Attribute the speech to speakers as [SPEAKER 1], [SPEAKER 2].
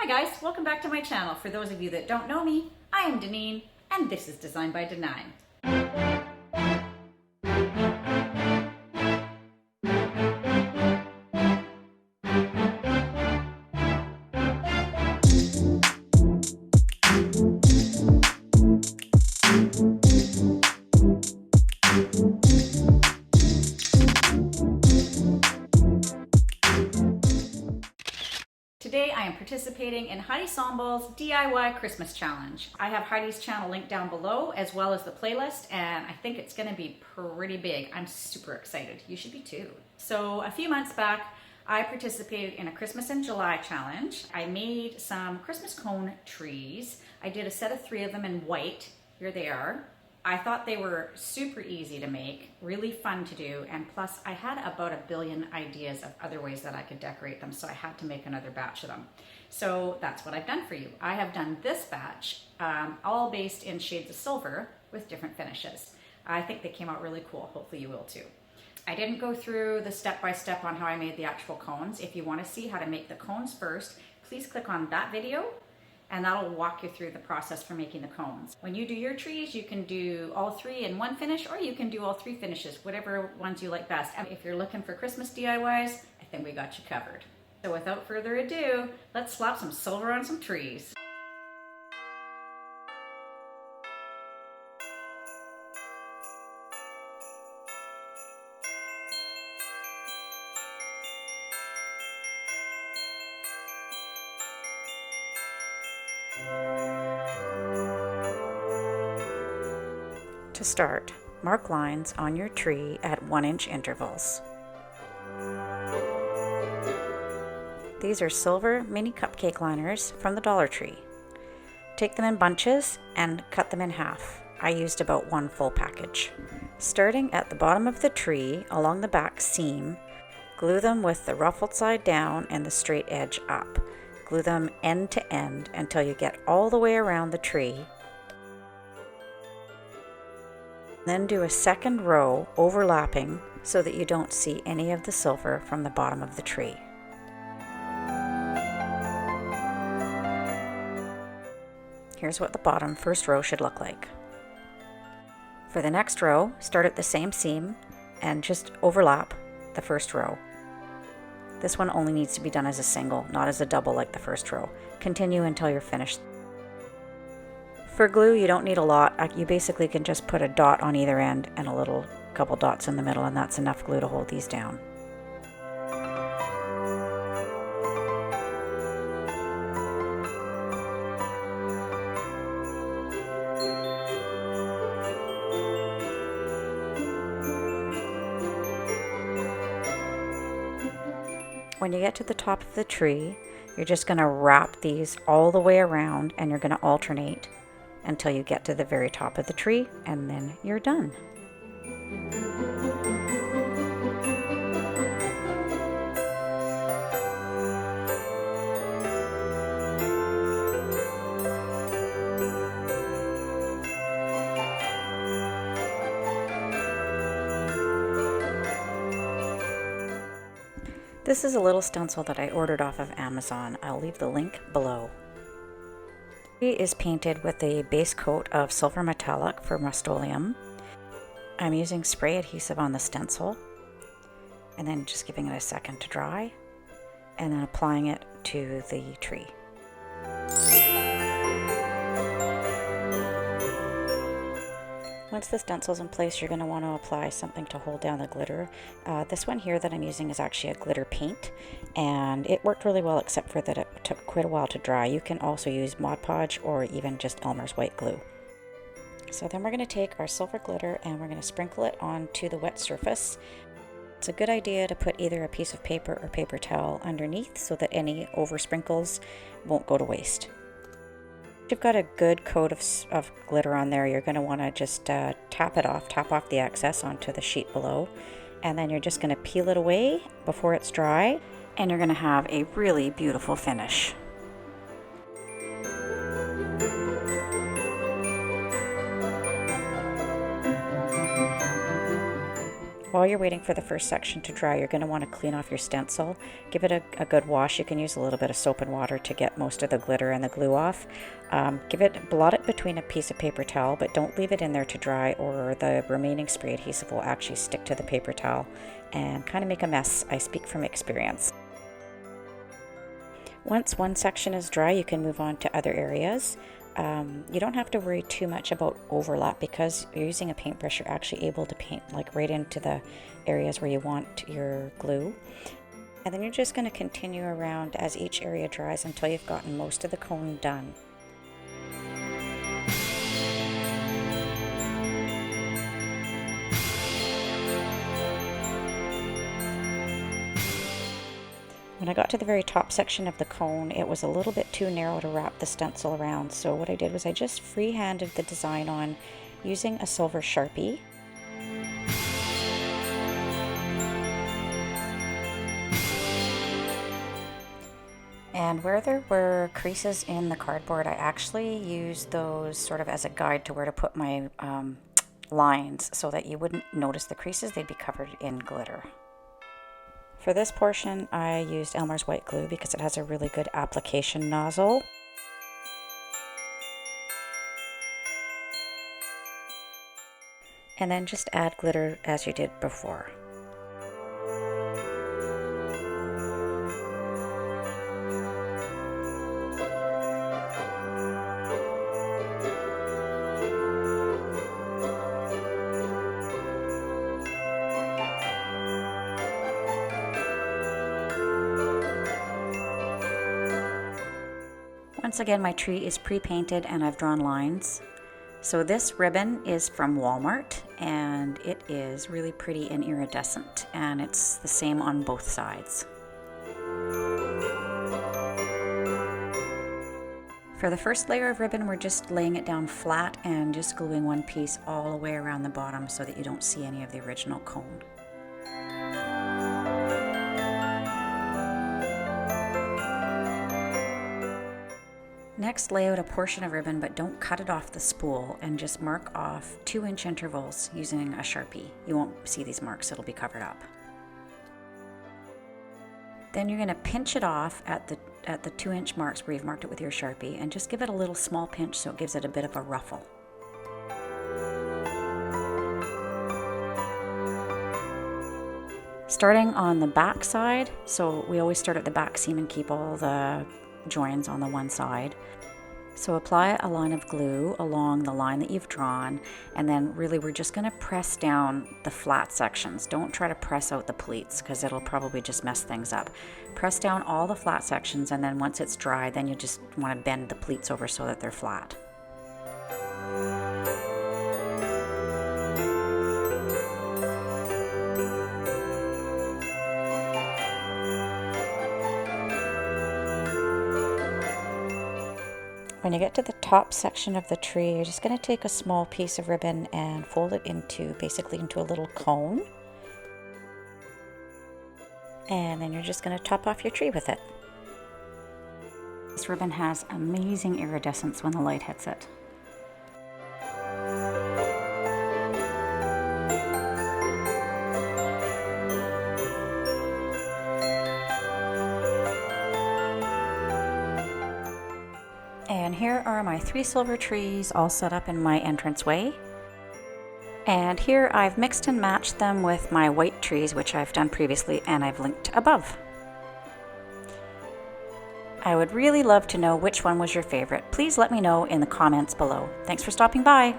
[SPEAKER 1] Hi guys, welcome back to my channel. For those of you that don't know me, I am Deneen, and this is Design by Deneen. Today I am participating in Hedi Sonboul's DIY Christmas Challenge. I have Heidi's channel linked down below as well as the playlist, and I think it's going to be pretty big. I'm super excited. You should be too. So a few months back I participated in a Christmas in July challenge. I made some Christmas cone trees. I did a set of 3 of them in white. Here they are. I thought they were super easy to make, really fun to do, and plus I had about a billion ideas of other ways that I could decorate them, so I had to make another batch of them. So that's what I've done for you. I have done this batch, all based in shades of silver with different finishes. I think they came out really cool. Hopefully you will too. I didn't go through the step-by-step on how I made the actual cones. If you want to see how to make the cones first, please click on that video, and that'll walk you through the process for making the cones. When you do your trees, you can do all 3 in one finish, or you can do all 3 finishes, whatever ones you like best. And if you're looking for Christmas DIYs, I think we got you covered. So without further ado, let's slap some silver on some trees. To start, mark lines on your tree at 1-inch intervals. These are silver mini cupcake liners from the Dollar Tree. Take them in bunches and cut them in half. I used about 1 full package. Starting at the bottom of the tree along the back seam, glue them with the ruffled side down and the straight edge up. Glue them end to end until you get all the way around the tree. Then do a second row overlapping so that you don't see any of the silver from the bottom of the tree. Here's what the bottom first row should look like. For the next row, start at the same seam and just overlap the first row. This one only needs to be done as a single, not as a double like the first row. Continue until you're finished. For glue, you don't need a lot. You basically can just put a dot on either end and a couple dots in the middle, and that's enough glue to hold these down. When you get to the top of the tree, you're just going to wrap these all the way around, and you're going to alternate until you get to the very top of the tree, and then you're done. This is a little stencil that I ordered off of Amazon. I'll leave the link below. It is painted with a base coat of silver metallic from Rust-Oleum. I'm using spray adhesive on the stencil and then just giving it a second to dry and then applying it to the tree. Once the stencil's in place, you're going to want to apply something to hold down the glitter. This one here that I'm using is actually a glitter paint, and it worked really well except for that it took quite a while to dry. You can also use Podge or even just Elmer's white glue. So then we're going to take our silver glitter and we're going to sprinkle it onto the wet surface. It's a good idea to put either a piece of paper or paper towel underneath so that any over sprinkles won't go to waste. If you've got a good coat of glitter on there, you're going to want to just tap off the excess onto the sheet below, and then you're just going to peel it away before it's dry, and you're going to have a really beautiful finish.
[SPEAKER 2] While you're waiting for the first section to dry, you're going to want to clean off your stencil. Give it a good wash. You can use a little bit of soap and water to get most of the glitter and the glue off. Blot it between a piece of paper towel, but don't leave it in there to dry, or the remaining spray adhesive will actually stick to the paper towel and kind of make a mess. I speak from experience. Once one section is dry, you can move on to other areas. You don't have to worry too much about overlap because you're using a paintbrush. You're actually able to paint like right into the areas where you want your glue. And then you're just going to continue around as each area dries until you've gotten most of the cone done. When I got to the very top section of the cone, it was a little bit too narrow to wrap the stencil around, so what I did was I just free-handed the design on using a silver Sharpie. And where there were creases in the cardboard, I actually used those sort of as a guide to where to put my lines so that you wouldn't notice the creases, they'd be covered in glitter. For this portion, I used Elmer's white glue because it has a really good application nozzle. And then just add glitter as you did before. Once again, my tree is pre-painted and I've drawn lines. So this ribbon is from Walmart and it is really pretty and iridescent, and it's the same on both sides. For the first layer of ribbon, we're just laying it down flat and just gluing one piece all the way around the bottom so that you don't see any of the original cone. Next, lay out a portion of ribbon, but don't cut it off the spool, and just mark off 2-inch intervals using a Sharpie. You won't see these marks, it'll be covered up. Then you're going to pinch it off at the 2-inch marks where you've marked it with your Sharpie, and just give it a little small pinch so it gives it a bit of a ruffle. Starting on the back side, so we always start at the back seam and keep all the joins on the one side. So apply a line of glue along the line that you've drawn, and then really we're just going to press down the flat sections. Don't try to press out the pleats because it'll probably just mess things up. Press down all the flat sections, and then once it's dry, then you just want to bend the pleats over so that they're flat. When you get to the top section of the tree, you're just going to take a small piece of ribbon and fold it basically into a little cone. And then you're just going to top off your tree with it. This ribbon has amazing iridescence when the light hits it. And here are my 3 silver trees all set up in my entranceway. And here I've mixed and matched them with my white trees, which I've done previously and I've linked above. I would really love to know which one was your favorite. Please let me know in the comments below. Thanks for stopping by.